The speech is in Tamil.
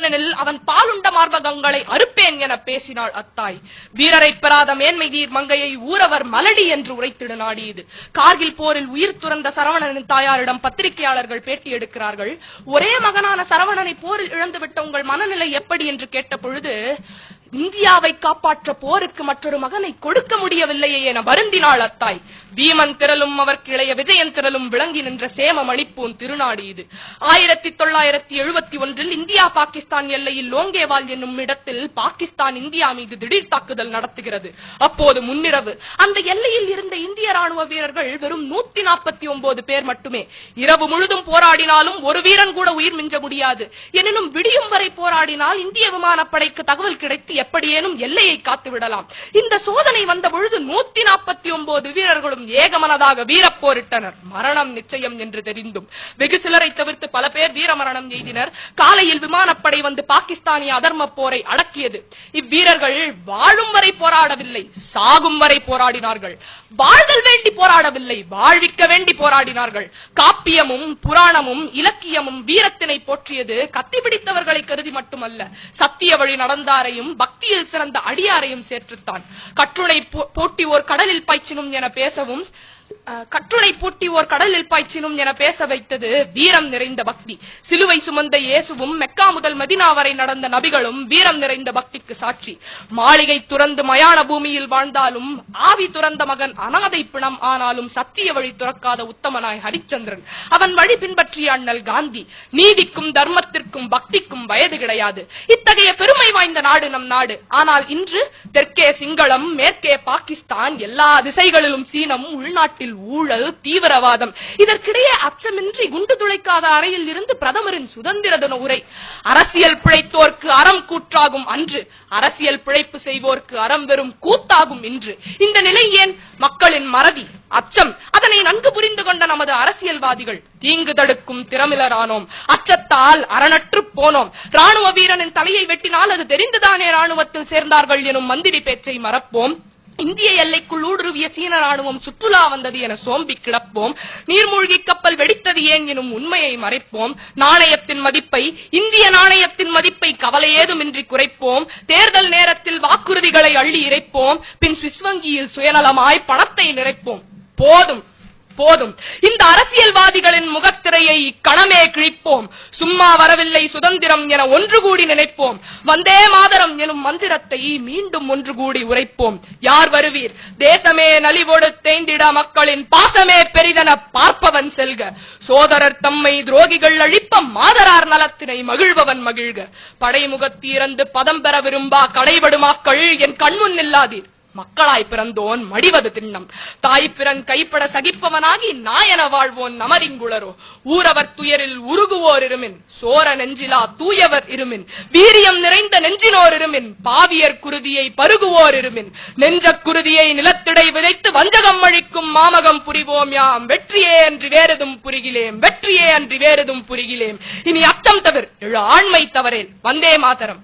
வீரனெனில் அவன் பாலுண்ட மார்பகங்களை அறுப்பேன் என பேசினாள் அத்தாய். வீரரை பெறாத மேன்மை தீர் மங்கையை ஊரவர் மலடி என்று உரைத்திட நாடியது. கார்கில் போரில் உயிர் துறந்த சரவணனின் தாயாரிடம் பத்திரிகையாளர்கள் பேட்டி எடுக்கிறார்கள். ஒரே மகனான சரவணனை போரில் இழந்துவிட்ட உங்கள் மனநிலை எப்படி என்று கேட்ட பொழுது, இந்தியாவை காப்பாற்ற போருக்கு மற்றொரு மகனை கொடுக்க முடியவில்லையே என வருந்தினாள் அத்தாய். பீமன் திரளும் அவருக்கு இளைய விஜயன் திரளும் விளங்கி நின்ற சேம மணிப்பூன் திருநாடு இது. 1971 இந்தியா பாகிஸ்தான் எல்லையில் லோங்கேவால் என்னும் இடத்தில் பாகிஸ்தான் இந்தியா மீது திடீர் தாக்குதல் நடத்துகிறது. அப்போது முன்னிரவு. அந்த எல்லையில் இருந்த இந்திய ராணுவ வீரர்கள் வெறும் 149 பேர் மட்டுமே. இரவு முழுதும் போராடினாலும் ஒரு வீரன் கூட உயிர் மிஞ்ச முடியாது. எனினும் விடியும் வரை போராடினால் இந்திய விமானப்படைக்கு தகவல் கிடைத்து எப்படியேனும் எல்லையை காத்து விடலாம். இந்த சோதனை வந்த பொழுது 149 வீரர்களும் ஏகமனதாக வீரப்போரிட்டனர். மரணம் நிச்சயம் என்று தெரிந்தும் வெகு சிலரை தவிர்த்து பல பேர் வீரமரணம் எய்தினர். காலையில் விமானப்படை வந்து பாகிஸ்தானிய அதர்ம போரை அடக்கியது. இவ்வீரர்கள் வாழும் வரை போராடவில்லை, சாகும் வரை போராடினார்கள். வாழ்தல் வேண்டி போராடவில்லை, வாழ்விக்க வேண்டி போராடினார்கள். காப்பியமும் புராணமும் இலக்கியமும் வீரத்தினை போற்றியது கத்தி பிடித்தவர்களை கருதி மட்டுமல்ல, சத்திய வழி நடந்தாரையும் பக்தியில் சிறந்த அடியாரையும் சேர்த்துத்தான். கற்றுணை போட்டி ஓர் கடலில் பாய்ச்சினும் என பேசவும் கற்றுளை பூட்டி ஓர் கடலில் பாய்ச்சினும் என பேச வைத்தது வீரம் நிறைந்த பக்தி. சிலுவை சுமந்த இயேசுவும் மெக்கா முதல் மதினா வரை நடந்த நபிகளும் வீரம் நிறைந்த பக்திக்கு சாட்சி. மாளிகை துறந்து மயான பூமியில் வாழ்ந்தாலும் ஆவி துறந்த மகன் அனாதை பிணம் ஆனாலும் சத்திய வழி துறக்காத உத்தமனாய் ஹரிச்சந்திரன். அவன் வழி பின்பற்றிய அண்ணல் காந்தி. நீதிக்கும் தர்மத்திற்கும் பக்திக்கும் வயது கிடையாது. இத்தகைய பெருமை வாய்ந்த நாடு நம் நாடு. ஆனால் இன்று தெற்கே சிங்களம், மேற்கே பாகிஸ்தான், எல்லா திசைகளிலும் சீனம், உள்நாட்டில் ஊழல், தீவிரவாதம். இதற்கிடையே அச்சமின்றி குண்டு துளைக்காத அறையில் இருந்து பிரதமரின் சுதந்திர தின உரை. அரசியல் பிழைத்தோர்க்கு அறம் கூற்றாகும் அன்று, அரசியல் பிழைப்பு செய்வோர்க்கு அறம் வெறும் கூத்தாகும் இன்று. இந்த நிலை ஏன்? மக்களின் மறதி, அச்சம். அதனை நன்கு புரிந்து கொண்ட நமது அரசியல்வாதிகள் தீங்கு தடுக்கும் திறமிலரானோம். அச்சத்தால் அரணற்று போனோம். ராணுவ வீரனின் தலையை வெட்டினால் அது தெரிந்துதானே ராணுவத்தில் சேர்ந்தார்கள் எனும் மந்திரி பேச்சை மறப்போம். இந்திய எல்லைக்குள் ஊடுருவிய சீன ராணுவம் சுற்றுலா வந்தது என சோம்பி கிடப்போம். நீர்மூழ்கி கப்பல் வெடித்தது ஏன் எனும் உண்மையை மறைப்போம். நாணயத்தின் மதிப்பை, இந்திய நாணயத்தின் மதிப்பை கவலை ஏதுமின்றி குறைப்போம். தேர்தல் நேரத்தில் வாக்குறுதிகளை அள்ளி இறைப்போம். பின் சுவிஸ் வங்கியில் சுயநலமாய் பணத்தை நிறைப்போம். போதும் போதும். இந்த அரசியல்வாதிகளின் முகத்திரையை கணமே கிழிப்போம். சும்மா வரவில்லை சுதந்திரம் என ஒன்று கூடி நினைப்போம். வந்தே மாதரம் எனும் மந்திரத்தை மீண்டும் ஒன்று கூடி உரைப்போம். யார் வருவீர்? தேசமே நலிவோடு தேய்ந்திட மக்களின் பாசமே பெரிதென பார்ப்பவன் செல்க. சோதரர் தம்மை துரோகிகள் அழிப்ப மாதரார் நலத்தினை மகிழ்பவன் மகிழ்க. படைமுகத்து இறந்து பதம் பெற விரும்பா கடைபடுமாக்கள் என் கண்முன் நில்லாதீர். மக்களாய் பிறந்தோன் மடிவது திண்ணம். தாய்ப்பிறன் கைப்பட சகிப்பவனாகி நாயன வாழ்வோன் நமரிங்குளரோ. ஊரவர் துயரில் உருகுவோர் இருமின், சோர நெஞ்சிலா தூயவர் இருமின், வீரியம் நிறைந்த நெஞ்சினோர் இருமின், பாவியர் குருதியை பருகுவோர் இருமின், நெஞ்ச குருதியை நிலத்திடை விதைத்து வஞ்சகம் அழிக்கும் மாமகம் புரிவோம் யாம். வெற்றியே அன்றி வேறெதும் புரிகிலேம், வெற்றியே அன்றி வேறெதும் புரிகிலேம். இனி அச்சம் தவிர எழு ஆண்மை தவறேன். வந்தே மாதரம்.